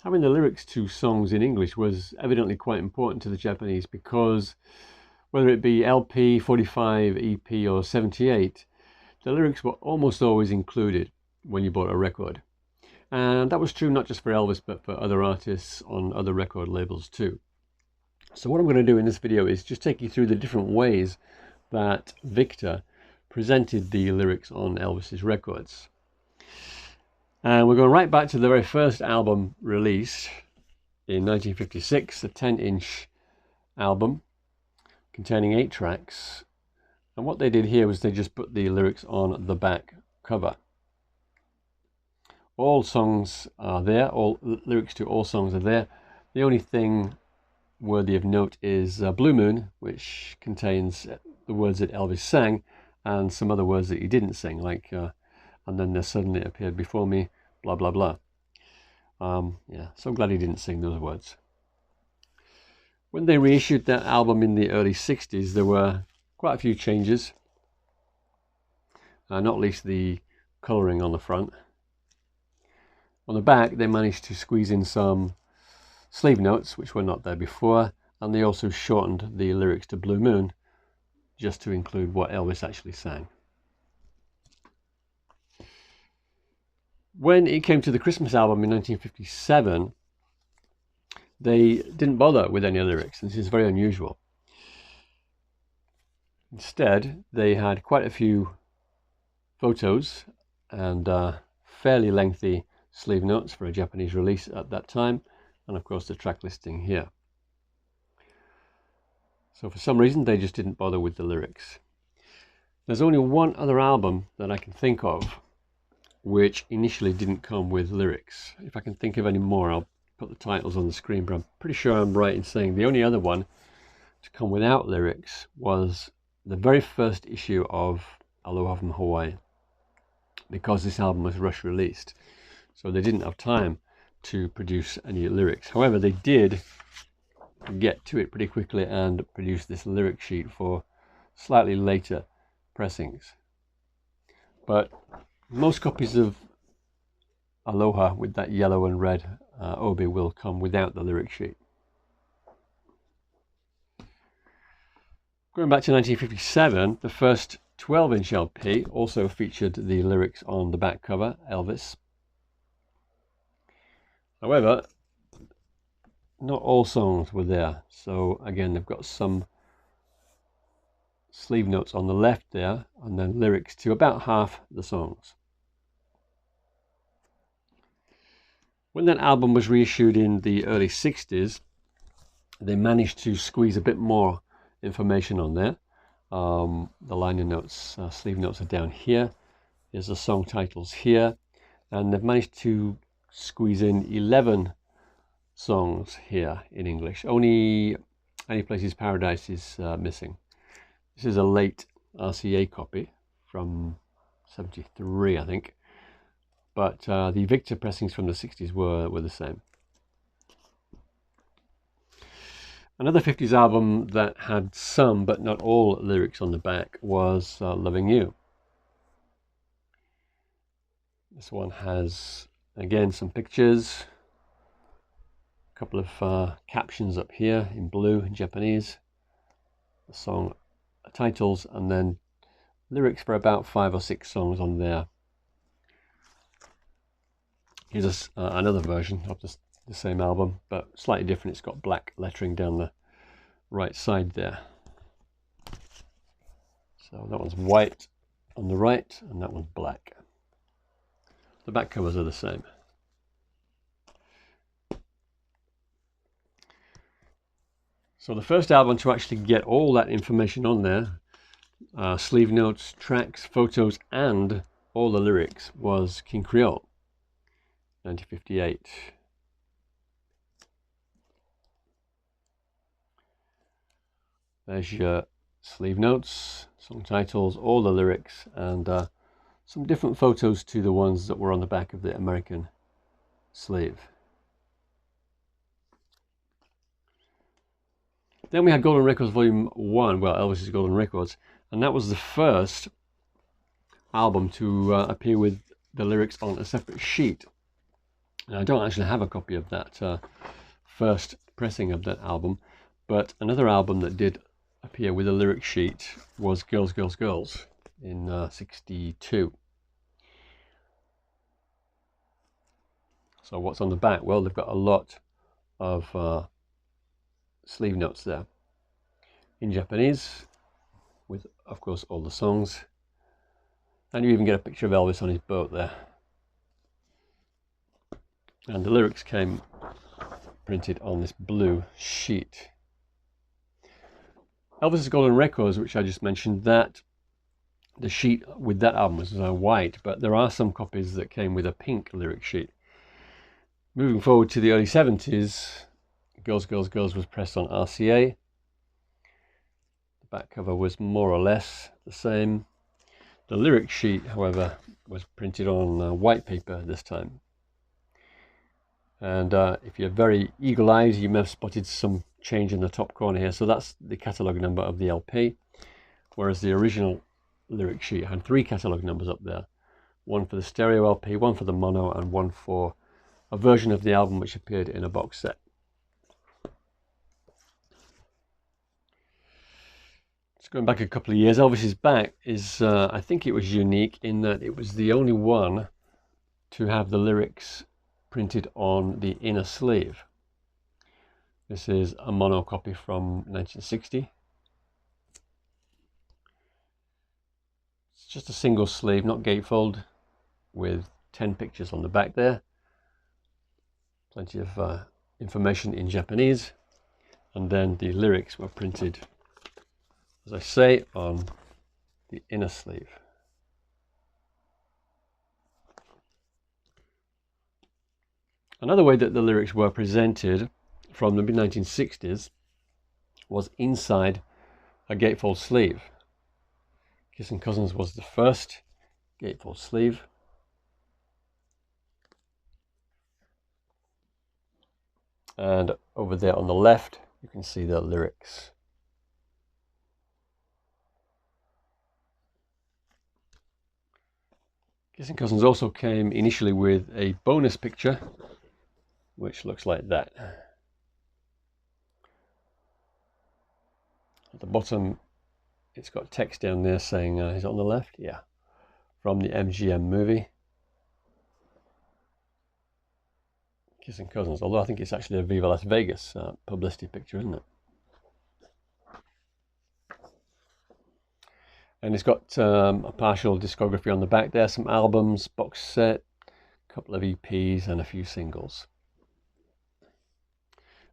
having the lyrics to songs in English was evidently quite important to the Japanese, because whether it be LP, 45, EP or 78, the lyrics were almost always included when you bought a record. And that was true not just for Elvis, but for other artists on other record labels too. So what I'm going to do in this video is just take you through the different ways that Victor presented the lyrics on Elvis's records. And we're going right back to the very first album released in 1956, a 10-inch album containing 8 tracks. And what they did here was they just put the lyrics on the back cover. All songs are there, all lyrics to all songs are there. The only thing worthy of note is Blue Moon, which contains the words that Elvis sang and some other words that he didn't sing, like and then there suddenly appeared before me, blah blah blah. Yeah, so glad he didn't sing those words. When they reissued that album in the early 60s, there were quite a few changes, not least the colouring on the front. On the back, they managed to squeeze in some sleeve notes, which were not there before, and they also shortened the lyrics to Blue Moon, just to include what Elvis actually sang. When it came to the Christmas album in 1957, they didn't bother with any lyrics. This is very unusual. Instead, they had quite a few photos and fairly lengthy sleeve notes for a Japanese release at that time, and of course the track listing here. So for some reason they just didn't bother with the lyrics. There's only one other album that I can think of which initially didn't come with lyrics. If I can think of any more, I'll put the titles on the screen, but I'm pretty sure I'm right in saying the only other one to come without lyrics was the very first issue of Aloha from Hawaii, because this album was rush released, so they didn't have time to produce any lyrics. However, they did get to it pretty quickly and produce this lyric sheet for slightly later pressings. But most copies of Aloha with that yellow and red obi will come without the lyric sheet. Going back to 1957, the first 12-inch LP also featured the lyrics on the back cover, Elvis. However, not all songs were there. So again, they've got some sleeve notes on the left there, and then lyrics to about half the songs. When that album was reissued in the early 60s, they managed to squeeze a bit more information on there. The liner notes, sleeve notes are down here. There's the song titles here, and they've managed to squeeze in 11 songs here in English. Only Any Places Paradise is missing. This is a late RCA copy from 73, I think, but the Victor pressings from the 60s were the same. Another 50s album that had some but not all lyrics on the back was Loving You. This one has again some pictures, a couple of captions up here in blue in Japanese, the song titles, and then lyrics for about 5 or 6 songs on there. Here's another version of the same album, but slightly different. It's got black lettering down the right side there. So that one's white on the right and that one's black. The back covers are the same. So the first album to actually get all that information on there, sleeve notes, tracks, photos, and all the lyrics, was King Creole, 1958. There's your sleeve notes, song titles, all the lyrics, and some different photos to the ones that were on the back of the American sleeve. Then we had Golden Records Volume 1, well, Elvis's Golden Records, and that was the first album to appear with the lyrics on a separate sheet. I don't actually have a copy of that first pressing of that album, but another album that did appear with a lyric sheet was Girls, Girls, Girls in '62. So what's on the back? Well, they've got a lot of sleeve notes there in Japanese, with, of course, all the songs. And you even get a picture of Elvis on his boat there. And the lyrics came printed on this blue sheet. Elvis's Golden Records, which I just mentioned, that the sheet with that album was white, but there are some copies that came with a pink lyric sheet. Moving forward to the early 70s, Girls, Girls, Girls was pressed on RCA. The back cover was more or less the same. The lyric sheet, however, was printed on white paper this time. And if you're very eagle-eyed, you may have spotted some change in the top corner here. So that's the catalogue number of the LP, whereas the original lyric sheet had 3 catalogue numbers up there. One for the stereo LP, one for the mono, and one for a version of the album which appeared in a box set. Just going back a couple of years, Elvis's back is, I think it was unique in that it was the only one to have the lyrics printed on the inner sleeve. This is a mono copy from 1960. It's just a single sleeve, not gatefold, with 10 pictures on the back there. Plenty of information in Japanese. And then the lyrics were printed, as I say, on the inner sleeve. Another way that the lyrics were presented from the mid-1960s was inside a gatefold sleeve. Kissing Cousins was the first gatefold sleeve. And over there on the left, you can see the lyrics. Kissing Cousins also came initially with a bonus picture, which looks like that. At the bottom, it's got text down there saying, is it on the left? Yeah, from the MGM movie. Kissing Cousins, although I think it's actually a Viva Las Vegas publicity picture, isn't it? And it's got a partial discography on the back there, some albums, box set, a couple of EPs and a few singles.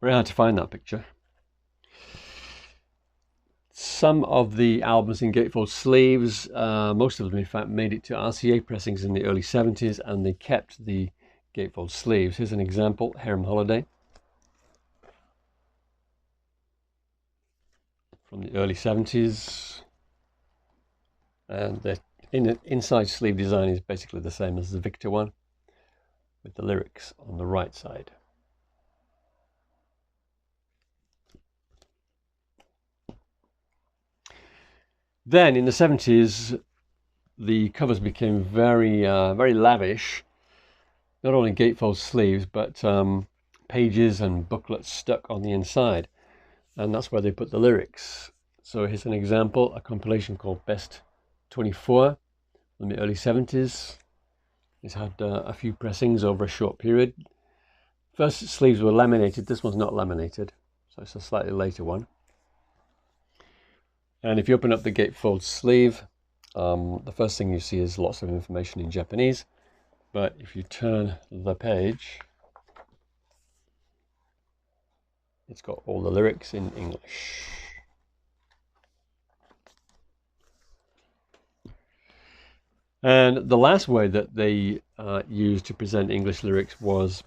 Very hard to find that picture. Some of the albums in gatefold sleeves, most of them in fact made it to RCA pressings in the early 70s, and they kept the gatefold sleeves. Here's an example, Harem Holiday from the early 70s. And the inside sleeve design is basically the same as the Victor one, with the lyrics on the right side. Then in the 70s, the covers became very lavish. Not only gatefold sleeves, but pages and booklets stuck on the inside. And that's where they put the lyrics. So here's an example, a compilation called Best 24 in the early 70s. It's had a few pressings over a short period. First sleeves were laminated. This one's not laminated, so it's a slightly later one. And if you open up the gatefold sleeve, the first thing you see is lots of information in Japanese. But if you turn the page, it's got all the lyrics in English. And the last way that they used to present English lyrics was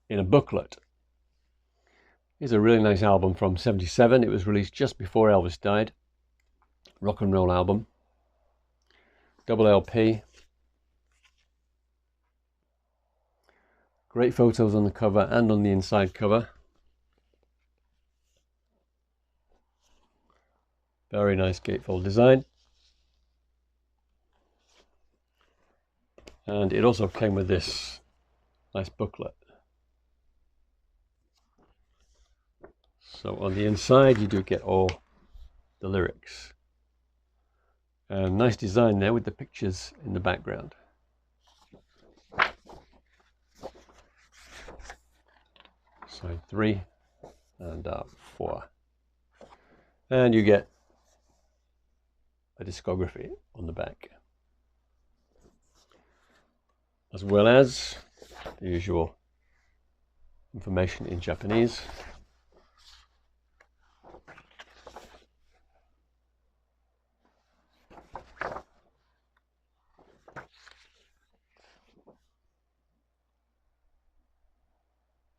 in a booklet. Here's a really nice album from '77. It was released just before Elvis died. Rock and roll album. Double LP. Great photos on the cover and on the inside cover. Very nice gatefold design. And it also came with this Nice booklet. So on the inside you do get all the lyrics. Nice design there with the pictures in the background. Side 3 and 4. And you get a discography on the back, as well as the usual information in Japanese.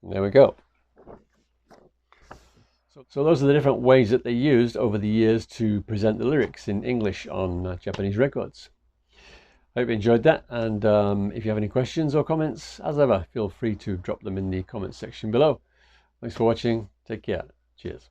And there we go. So those are the different ways that they used over the years to present the lyrics in English on Japanese records. I hope you enjoyed that, and if you have any questions or comments, as ever, feel free to drop them in the comments section below. Thanks for watching. Take care. Cheers.